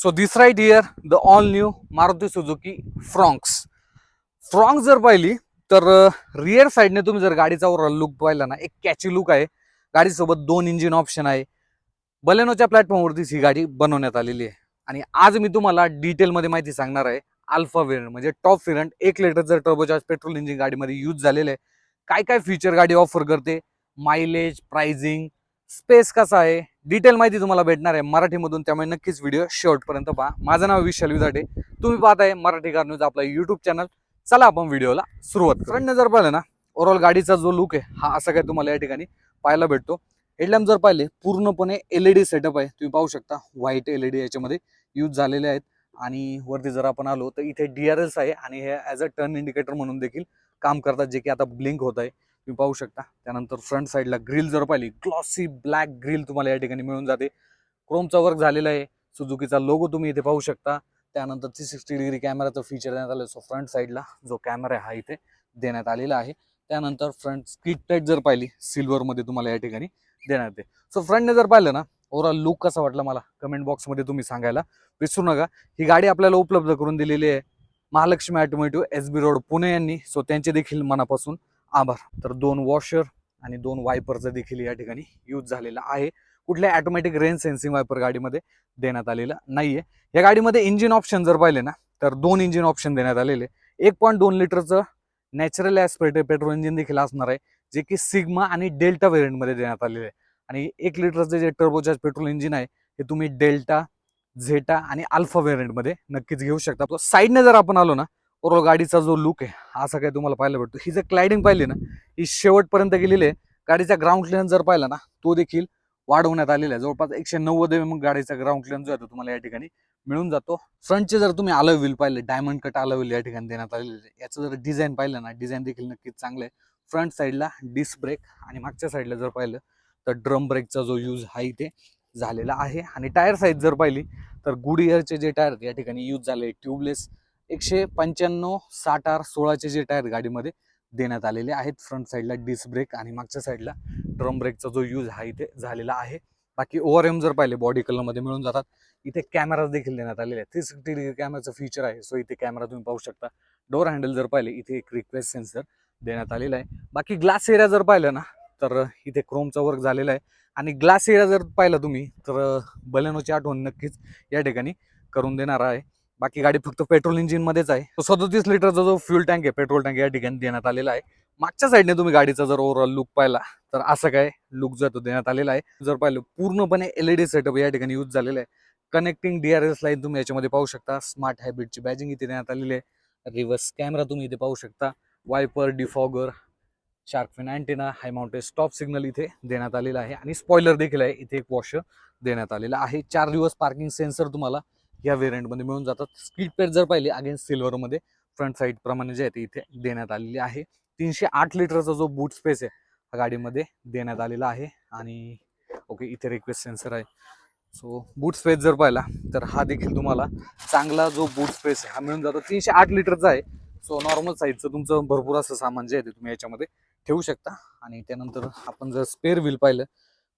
So this right here, the all new Maruti Suzuki Fronx. Fronx जर पाहिली तर rear साईडने तुम्ही जर गाडीचा ओव्हरऑल लुक पाहिला ना, एक कॅची लुक आहे. गाडीसोबत 2 इंजिन ऑप्शन आहे. बलेनोच्या प्लॅटफॉर्मवरतीच ही गाडी बनवण्यात आलेली आहे. आणि आज मी तुम्हाला डिटेलमध्ये माहिती सांगणार आहे. अल्फा व्हेरियंट म्हणजे टॉप व्हेरियंट 1 लिटर जर टर्बोचार्ज पेट्रोल इंजिन गाडीमध्ये यूज झालेलं आहे. काय काय फीचर गाडी ऑफर करते, मायलेज, प्राइसिंग, स्पेस कसा आहे, डिटेल माहिती तुम्हाला भेटणार आहे मराठीमधून. त्यामुळे नक्कीच व्हिडिओ शेवटपर्यंत पहा. माझं नाव विशाल विधाटे, तुम्ही पाहताय मराठी कार न्यूज, आपला युट्यूब चॅनल. चला आपण व्हिडिओला सुरुवात करू. फ्रंटने जर पाहिलं ना, ओव्हरऑल गाडीचा जो लुक आहे हा असा काय तुम्हाला या ठिकाणी पाहायला भेटतो. हेडलॅम्प जर पाहिले पूर्णपणे एलईडी सेटअप आहे, तुम्ही पाहू शकता. व्हाईट एलईडी याच्यामध्ये यूज झालेले आहेत. आणि वरती जर आपण आलो तर इथे DRS आहे आणि हे ॲज अ टर्न इंडिकेटर म्हणून देखील काम करतात, जे की आता ब्लिंक होत आहे, तुम्ही पाहू शकता. त्यानंतर फ्रंट साईडला ग्रिल जर पाहिली, ग्लॉसी ब्लॅक ग्रिल तुम्हाला या ठिकाणी मिळून जाते. क्रोमचा वर्क झालेला आहे. सुझुकीचा लोगो तुम्ही इथे पाहू शकता. त्यानंतर 360 डिग्री कॅमेराचं फीचर देण्यात आलं. सो फ्रंट साईडला जो कॅमेरा आहे हा इथे देण्यात आलेला आहे. त्यानंतर फ्रंट स्किट प्लेट जर पाहिली सिल्वरमध्ये तुम्हाला या ठिकाणी देण्यात येते. सो फ्रंटने जर पाहिलं ना, ओव्हरऑल लुक कसा वाटला मला कमेंट बॉक्समध्ये तुम्ही सांगायला विसरू नका. ही गाडी आपल्याला उपलब्ध करून दिलेली आहे Mahalakshmi automotive, SB road, Pune यांनी. सो त्यांचे देखील मनापासून आभार. तर 2 वॉशर आणि 2 वायपरचा देखील या ठिकाणी यूज झालेला आहे. कुठल्या ऑटोमॅटिक रेन सेन्सिंग वायपर गाडीमध्ये देण्यात आलेला नाहीये. या गाडीमध्ये इंजिन ऑप्शन जर पाहिले ना, तर 2 इंजिन ऑप्शन देण्यात आलेले. 1.2 लिटरचं नॅचरल ॲस्पिरेटेड पेट्रोल इंजिन देखील असणार आहे, जे की सिग्मा आणि डेल्टा व्हेरियंटमध्ये देण्यात आलेले आहे. आणि 1 लिटरचं जे टर्बोचार्ज पेट्रोल इंजिन आहे हे तुम्ही डेल्टा, झेटा आणि अल्फा व्हेरियंटमध्ये नक्कीच घेऊ शकता. तो साईडने जर आपण आलो ना, ओव्हरऑल गाडीचा जो लुक आहे हा असा काही तुम्हाला पाहायला भेटतो. ही जर क्लायडिंग पाहिली ना, ही शेवटपर्यंत गेलेली आहे. गाडीचा ग्राउंड क्लिअरन्स जर पाहिला ना, तो देखील वाढवण्यात आलेला आहे. जवळपास 190 mm गाडीचा ग्राउंड क्लिअरन्स जो आहे तो तुम्हाला या ठिकाणी मिळून जातो. फ्रंटचे जर तुम्ही अलॉय व्हील पाहिले, डायमंड कट अलॉय व्हील या ठिकाणी देण्यात आलेले आहे. याचं जर डिझाईन पाहिलं ना, डिझाईन देखील नक्कीच चांगलं आहे. फ्रंट साईडला डिस्क ब्रेक आणि मागच्या साईडला जर पाहिलं तर ड्रम ब्रेकचा जो यूज हा इथे झालेला आहे. आणि टायर साईज जर पाहिली तर गुड इयरचे जे टायर या ठिकाणी यूज झाले, ट्यूबलेस 195 60R 16चे जे टायर गाडीमध्ये देण्यात आलेले आहेत. फ्रंट साईडला डिस्क ब्रेक आणि मागच्या साईडला ड्रम ब्रेकचा जो यूज हा इथे झालेला आहे. बाकी ORM जर पाहिले बॉडी कलरमध्ये मिळून जातात. इथे कॅमेरा देखील देण्यात आलेले आहेत. 360 डिग्री कॅमेराचं फीचर आहे. सो इथे कॅमेरा तुम्ही पाहू शकता. डोर हँडल जर पाहिले, इथे एक रिक्वेस्ट सेन्सर देण्यात आलेला आहे. बाकी ग्लास एरिया जर पाहिलं ना, तर इथे क्रोमचा वर्क झालेला आहे. आणि ग्लास एरिया जर पाहिलं तुम्ही तर बलेनोची आठवण नक्कीच या ठिकाणी करून देणार आहे. बाकी गाडी फक्त पेट्रोल इंजिन मध्येच आहे. 37 लिटरचा जो फ्यूल टँक आहे, पेट्रोल टँक या ठिकाणी देण्यात आलेला आहे. मागच्या साईडने तुम्ही गाडीचा जर ओव्हरऑल लुक पाहिला तर असं काय लुक जो तो देण्यात आलेला आहे. जर पाहिलं पूर्णपणे LED सेटअप या ठिकाणी यूज झालेला आहे. कनेक्टिंग DRS लाईन तुम्ही याच्यामध्ये पाहू शकता. स्मार्ट हायब्रिडची बॅजिंग इथे देण्यात आलेली आहे. रिव्हर्स कॅमेरा तुम्ही इथे पाहू शकता. Wiper, defogger, shark fin antenna, high mounted stop signal इथे देण्यात आलेला आहे. आणि स्पॉइलर देखील आहे. इथे एक वॉशर देण्यात आलेला आहे. 4 रिव्हर्स पार्किंग सेन्सर तुम्हाला या व्हेरियंटमध्ये मिळून जातात. स्पीड प्लेट जर पाहिली अगेन्स्ट सिल्वरमध्ये फ्रंट साईड प्रमाणे जे आहे ते इथे देण्यात आलेली आहे. 308 लिटरचा जो बूट स्पेस आहे हा गाडीमध्ये देण्यात आलेला आहे. आणि ओके, इथे रिक्वेस्ट सेन्सर आहे. सो बूट स्पेस जर पाहिला तर हा देखील तुम्हाला चांगला जो बूट स्पेस आहे हा मिळून जातो. 308 लिटरचा आहे. सो नॉर्मल साईजचं तुमचं भरपूर असं सामान जे आहे ते तुम्ही याच्यामध्ये ठेवू शकता. आणि त्यानंतर आपण जर स्पेअर व्हील पाहिलं,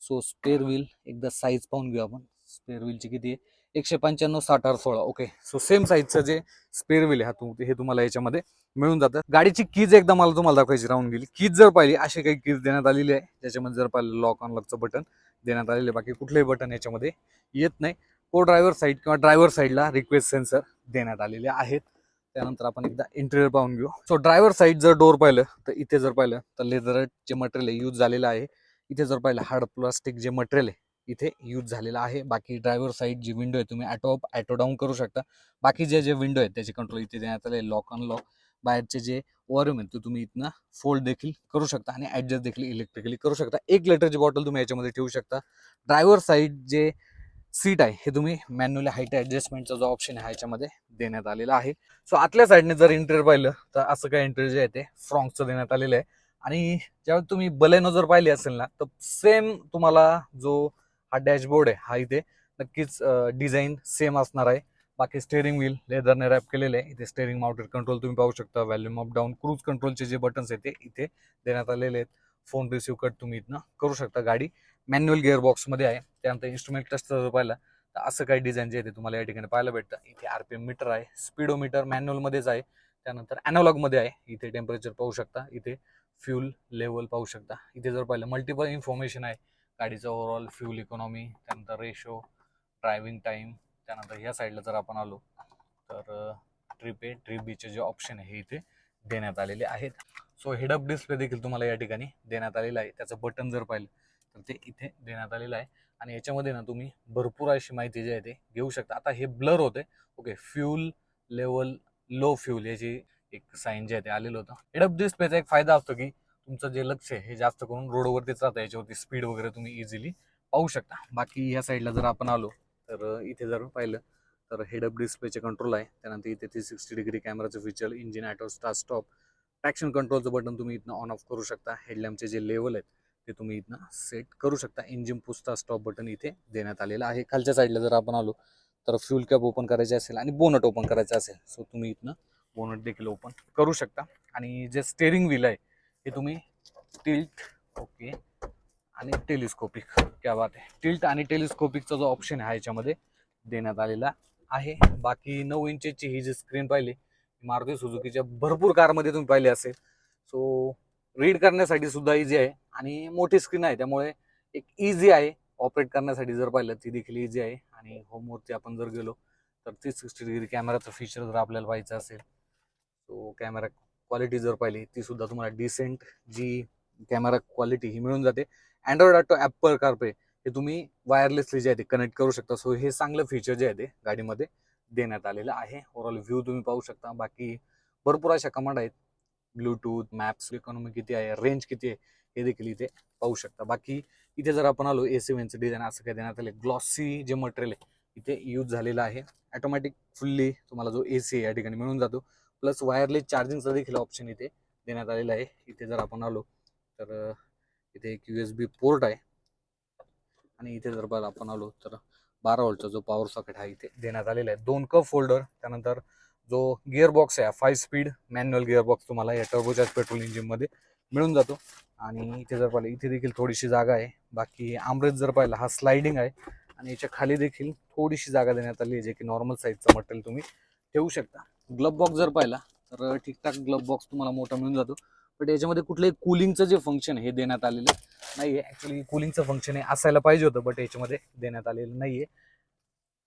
सो स्पेअर व्हील एकदा साईज पाहून घेऊ आपण. स्पेअर व्हीलची किती आहे? 195 60R 16. ओके, सो सेम साईजचं जे स्पेअर व्हील आहे हे तुम्हाला याच्यामध्ये मिळून जातं. गाडीची कीज एकदा मला तुम्हाला दाखवायची राहून गेली. कीज जर पाहिली अशी काही कीज देण्यात आलेली आहे, ज्याच्यामध्ये जर पाहिलं लॉक अनलॉकचं बटन देण्यात आलेलं आहे. बाकी कुठलेही बटन याच्यामध्ये येत नाही. को ड्रायव्हर साईड किंवा ड्रायव्हर साईडला रिक्वेस्ट सेन्सर देण्यात आलेले आहेत. त्यानंतर आपण एकदा इंटेरियर पाहून घेऊ. सो ड्रायव्हर साईड जर डोर पाहिलं तर इथे जर पाहिलं तर लेदर जे मटेरियल यूज झालेलं आहे. इथे जर पाहिलं हार्ड प्लास्टिक जे मटेरियल आहे इथे यूज झालेला आहे. बाकी ड्रायव्हर साईड जी विंडो आहे तुम्ही ऑटो डाऊन करू शकता. बाकी जे विंडो आहेत त्याचे कंट्रोल इथे देण्यात आले. लॉक अनलॉक, बाहेरचे जे ORM आहेत ते तुम्ही इथनं फोल्ड देखील करू शकता आणि ॲडजस्ट देखील इलेक्ट्रिकली करू शकता. 1 लिटरची बॉटल तुम्ही याच्यामध्ये ठेवू शकता. ड्रायव्हर साईड जे सीट आहे हे तुम्ही मॅन्युअली हाईट ॲडजस्टमेंटचा जो ऑप्शन आहे ह्याच्यामध्ये देण्यात आलेला आहे. सो आतल्या साईडने जर इंटेरियर पाहिलं तर असं काय इंटेरियर जे आहे ते फ्रॉन्क्सचं देण्यात आलेलं आहे. आणि ज्यावेळी तुम्ही बलेनो जर पाहिली असेल ना, तर सेम तुम्हाला जो हा डॅशबोर्ड आहे हा इथे नक्कीच डिझाईन सेम असणार आहे. बाकी स्टेअरिंग व्हील लेदरने रॅप केलेले आहे. इथे स्टेअरिंग माउंटेड कंट्रोल तुम्ही पाहू शकता. व्हॅल्यूम अप डाऊन, क्रूज कंट्रोलचे जे बटन्स आहेत ते इथे देण्यात आलेले आहेत. फोन रिसिव्ह कट तुम्ही इथनं करू शकता. गाडी मॅन्युअल गिअर बॉक्समध्ये आहे. त्यानंतर इन्स्ट्रुमेंट क्लस्टर जर पाहिला तर तर असं काही डिझाईन जे आहे ते तुम्हाला या ठिकाणी पाहायला भेटतं. इथे RPM मीटर आहे, स्पीडोमीटर मॅन्युअलमध्येच आहे, त्यानंतर ॲनालॉगमध्ये आहे. इथे टेम्परेचर पाहू शकता, इथे फ्यूल लेवल पाहू शकता. इथे जर पाहिलं मल्टिपल इन्फॉर्मेशन आहे, गाडीचा ओव्हरऑल फ्यूल इकॉनॉमी, त्यानंतर रेशो, ड्रायव्हिंग टाईम. त्यानंतर ह्या साईडला जर आपण आलो तर ट्रिप ए ट्रिप बीचे जे ऑप्शन आहे हे इथे देण्यात आलेले आहेत. सो हेड अप डिस्प्ले देखील तुम्हाला या ठिकाणी देण्यात आलेला आहे. त्याचं बटन जर पाहिलं तर ते इथे देण्यात आलेलं आहे आणि याच्यामध्ये ना तुम्ही भरपूर अशी माहिती जी आहे ते घेऊ शकता. आता हे ब्लर होते, okay, fuel level low fuel याची एक साईन जे आहे ते आलेलं होतं. हेड अप डिस्प्लेचा एक फायदा असतो की तुमचं जे लक्ष आहे हे जास्त करून रोडवरतीच राहतं, याच्यावरती स्पीड वगैरे तुम्ही इझिली पाहू शकता. बाकी ह्या साईडला जर आपण आलो तर इथे जर पाहिलं तर हेड अप डिस्प्लेचे कंट्रोल आहे. त्यानंतर इथे 360 डिग्री कॅमेराचं feature, engine auto start stop, traction कंट्रोलचं बटन तुम्ही इथनं ऑन ऑफ करू शकता. हेडलॅम्पचे जे लेवल आहेत ते तुम्ही इथनं सेट करू शकता. इंजिन पुसता स्टॉप बटन इथे देण्यात आलेलं आहे. खालच्या साईडला जर आपण आलो तर फ्यूल कॅप ओपन करायचे असेल आणि बोनट ओपन करायचं असेल सो तुम्ही इथनं बोनट देखील ओपन करू शकता. आणि जे स्टेअरिंग व्हील आहे हे तुम्ही टिल्ट, ओके, आणि टेलिस्कोपिक, क्या बात आहे, टिल्ट आणि टेलिस्कोपिकचा जो ऑप्शन आहे याच्यामध्ये देण्यात आलेला आहे. बाकी 9 इंचची ही जी स्क्रीन पाहिली मारुती सुझुकीच्या भरपूर कारमध्ये तुम्ही पाहिले असेल. सो रीड करण्यासाठी सुद्धा इझी आहे आणि मोठी स्क्रीन आहे त्यामुळे एक इझी आहे ऑपरेट करण्यासाठी. जर पाहिलं ती देखील इझी आहे. आणि होमवरती आपण जर गेलो तर 360 डिग्री कॅमेराचं फीचर जर आपल्याला पाहायचं असेल सो कॅमेरा क्वालिटी जर पाहिली ती सुद्धा तुम्हाला डिसेंट जी कॅमेरा क्वालिटी ही मिळून जाते. अँड्रॉइड ऑटो, ॲपल कारप्ले हे तुम्ही वायरलेसली जे आहे ते कनेक्ट करू शकता. सो हे चांगलं फीचर जे आहे ते गाडीमध्ये देण्यात आलेलं आहे. ओव्हरऑल व्ह्यू तुम्ही पाहू शकता. बाकी भरपूर अशा कमांड आहेत, ब्लूटूथ, मॅप्स, इकॉनॉमी किती आहे, रेंज किती आहे हे देखील इथे पाहू शकता. बाकी इथे जर आपण आलो AC वेनचं डिझाईन असं काय देण्यात आले, ग्लॉसी जे मटेरियल आहे इथे यूज झालेलं आहे. ऑटोमॅटिक फुल्ली तुम्हाला जो AC आहे या ठिकाणी मिळून जातो. प्लस वायरलेस चार्जिंगचा देखील ऑप्शन इथे देण्यात आलेला आहे. इथे जर आपण आलो तर इथे एक USB पोर्ट आहे आणि इथे जर आपण आलो तर 12 व्होल्टचा जो पॉवर सॉकेट हा इथे देण्यात आलेला आहे. 2 कप होल्डर, त्यानंतर जो गिअर बॉक्स आहे 5 स्पीड मॅन्युअल गिअर बॉक्स तुम्हाला या टर्बोचार्ज पेट्रोल इंजिनमध्ये मिळून जातो. आणि इथे जर पाहिलं इथे देखील थोडीशी जागा आहे. बाकी आर्मरेस्ट जर पाहिलं हा स्लायडिंग आहे आणि याच्या खाली देखील थोडीशी जागा देण्यात आली आहे जे की नॉर्मल साईजचं मटेरियल तुम्ही ठेवू शकता. ग्लब बॉक्स जर पाहिला तर ठीकठाक ग्लब बॉक्स तुम्हाला मोठा मिळून जातो. बट याच्यामध्ये कुठलंही कूलिंगचं जे फंक्शन हे देण्यात आलेलं नाही आहे. ॲक्च्युली कूलिंगचं फंक्शन हे असायला पाहिजे होतं बट याच्यामध्ये देण्यात आलेलं नाही आहे.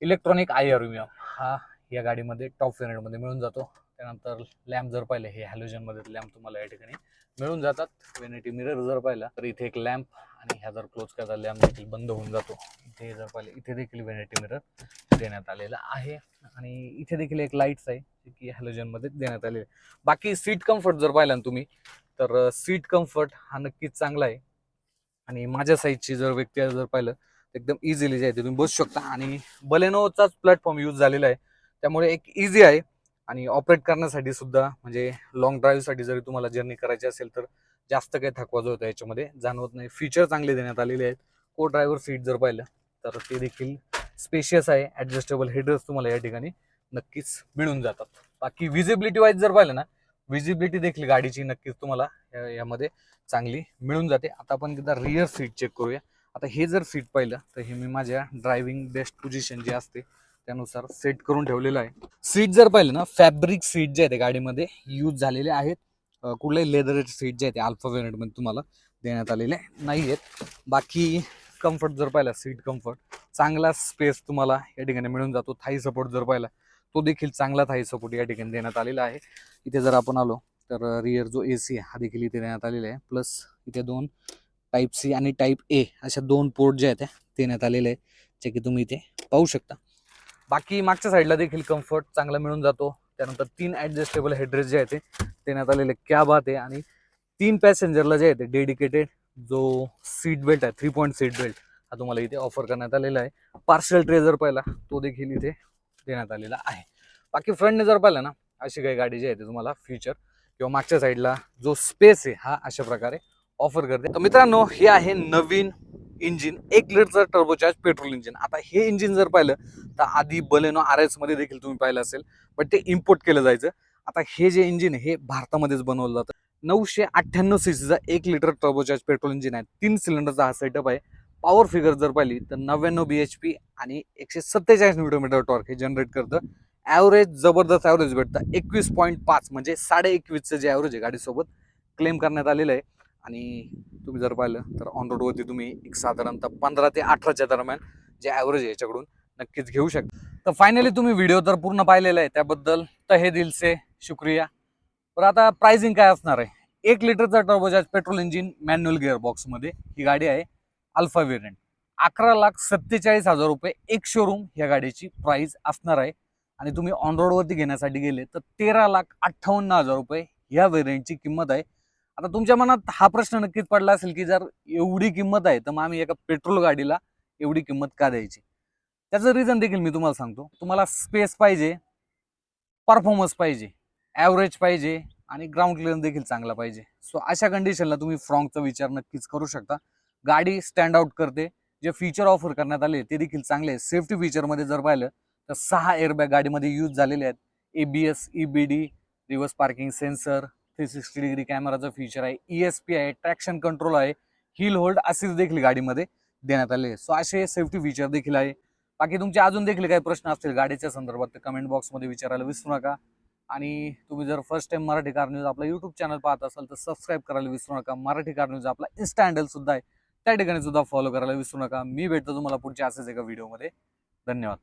इलेक्ट्रॉनिक IR हा या गाडीमध्ये टॉप व्हेरियंटमध्ये मिळून जातो. त्यानंतर लॅम्प जर पाहिलं हे हॅलोजनमध्ये लॅम्प तुम्हाला या ठिकाणी मिळून जातात. व्हॅनिटी मिरर जर पाहिला तर इथे एक लॅम्प आणि ह्या जर क्लोज केला लॅम्प देखील बंद होऊन जातो. इथे जर पाहिलं इथे देखील व्हॅनिटी मिरर देण्यात आलेला आहे आणि इथे देखील एक लाईट्स आहे जे की हॅलोजनमध्ये देण्यात आलेले. बाकी सीट कम्फर्ट जर पाहिला ना तुम्ही तर सीट कम्फर्ट हा नक्कीच चांगला आहे आणि माझ्या साईजची जर व्यक्ती जर पाहिलं एकदम इझिली जे आहे ते तुम्ही बसू शकता. आणि बलेनोचाच प्लॅटफॉर्म यूज झालेला आहे त्यामुळे एक इझी आहे आणि ऑपरेट करण्यासाठी सुद्धा, म्हणजे लॉंग ड्राईव्हसाठी जरी तुम्हाला जर्नी करायची असेल तर जास्त काही थकवा जो होता याच्यामध्ये जाणवत नाही. फीचर चांगले देण्यात आलेले आहेत. को ड्रायव्हर सीट जर पाहिलं तर ते देखील स्पेशियस आहे. ॲडजस्टेबल हेडर्स तुम्हाला या ठिकाणी नक्कीच मिळून जातात. बाकी विजिबिलिटी वाईज जर पाहिलं ना, विजिबिलिटी देखील गाडीची नक्कीच तुम्हाला यामध्ये चांगली मिळून जाते. आता आपण एकदा रिअर सीट चेक करूया. आता हे जर सीट पाहिलं तर हे मी माझ्या ड्रायव्हिंग बेस्ट पोझिशन जे असते त्यानुसार सेट करून ठेवलेलं आहे. सीट जर पाहिलं ना, फॅब्रिक सीट जे आहे ते गाडीमध्ये यूज झालेले आहेत. कुठल्याही लेदर सीट जे आहे ते अल्फा व्हेरियंटमध्ये तुम्हाला देण्यात आलेले नाही आहेत. बाकी कम्फर्ट जर पाहिला, सीट कम्फर्ट चांगला स्पेस तुम्हाला या ठिकाणी मिळून जातो. थाई सपोर्ट जर पाहिला तो देखील चांगला थाई सपोर्ट या ठिकाणी देण्यात आलेला आहे. इथे जर आपण आलो तर रिअर जो AC हा देखील इथे देण्यात आलेला आहे. प्लस इथे 2 Type-C आणि Type-A अशा 2 पोर्ट जे आहेत त्या देण्यात आलेले आहेत जे की तुम्ही इथे पाहू शकता. बाकी मागच्या साईडला देखील कम्फर्ट चांगला मिळून जातो. त्यानंतर 3 ॲडजस्टेबल हेडरेस्ट जे आहे ते देण्यात आलेले, क्या बात आहे. आणि 3 पॅसेंजरला जे आहे ते डेडिकेटेड जो सीट बेल्ट आहे 3 पॉईंट सीट बेल्ट हा तुम्हाला इथे ऑफर करण्यात आलेला आहे. पार्सल ट्रे जर पाहिला तो देखील इथे देण्यात आलेला आहे. बाकी फ्रंटने जर पाहिलं ना, अशी काही गाडी जी आहे ते तुम्हाला फीचर किंवा मागच्या साईडला जो स्पेस आहे हा अशा प्रकारे ऑफर करते. तर मित्रांनो, हे आहे नवीन इंजिन 1 लिटरचं टर्बोचार्ज पेट्रोल इंजिन. आता हे इंजिन जर पाहिलं तर आधी बलेनो RS मध्ये देखील तुम्ही पाहिलं असेल पण ते इम्पोर्ट केलं जायचं. आता हे जे इंजिन आहे हे भारतामध्येच बनवलं जातं. 998 cc चा 1 लिटर टर्बोचार्ज पेट्रोल इंजिन आहे. 3 सिलेंडरचा हा सेटअप आहे. पॉवर फिगर जर पाहिली तर 99 bhp आणि 147 न्यूटन टॉर्क हे जनरेट करतं. ॲव्हरेज जबरदस्त ॲव्हरेज भेटतं 21.5 म्हणजे 21.5चं जे ॲव्हरेज आहे गाडीसोबत क्लेम करण्यात आलेलं आहे. आणि तुम्ही जर पाहिलं तर ऑन रोडवरती तुम्ही एक साधारणतः 15 ते 18च्या दरम्यान जे ॲव्हरेज आहे याच्याकडून नक्कीच घेऊ शकता. तर फायनली तुम्ही व्हिडिओ तर पूर्ण पाहिलेला आहे, त्याबद्दल तहे दिल से शुक्रिया. तर आता प्राइसिंग काय असणार आहे? 1 लिटरचा turbocharge petrol engine manual gear बॉक्समध्ये ही गाडी आहे, अल्फा व्हेरियंट. 11,47,000 रुपये एक शोरूम या गाडीची प्राइस असणार आहे. आणि तुम्ही ऑन रोडवरती घेण्यासाठी गेले तर 13,58,000 रुपये या व्हेरियंटची किंमत आहे. आता तुमच्या मनात हा प्रश्न नक्कीच पडला असेल की जर एवढी किंमत आहे तर मग आम्ही एका पेट्रोल गाडीला एवढी किंमत का द्यायची? त्याचं रिझन देखील मी तुम्हाला सांगतो. तुम्हाला स्पेस पाहिजे, परफॉर्मन्स पाहिजे, ॲव्हरेज पाहिजे आणि ग्राउंड क्लिअरन्स देखील चांगला पाहिजे. सो अशा कंडिशनला तुम्ही फ्रॉन्कचा विचार नक्कीच करू शकता. गाडी स्टँड आउट करते. जे फीचर ऑफर करण्यात आले ते देखील चांगले आहेत. सेफ्टी फीचरमध्ये जर पाहिलं तर 6 एअरबॅग गाडीमध्ये यूज झालेले आहेत. ABS, EBD, reverse parking sensor, 360 degree कॅमेराचं फीचर आहे, ESP आहे, ट्रॅक्शन कंट्रोल आहे, हिल होल्ड असेच देखील गाडीमध्ये देण्यात आले. सो असे सेफ्टी फीचर देखील आहे. बाकी तुमचे अजून देखील काही प्रश्न असतील गाडीच्या संदर्भात तर कमेंट बॉक्समध्ये विचारायला विसरू नका. आणि तुम्ही जर first time Marathi car news आपला यूट्यूब चॅनल पाहत असाल तर सबस्क्राईब करायला विसरू नका. मराठी कार न्यूज आपला इन्स्टा हँडल सुद्धा आहे, त्या ठिकाणी सुद्धा फॉलो करायला विसरू नका. मी भेटतो तुम्हाला पुढच्या असेच एका व्हिडिओमध्ये. धन्यवाद.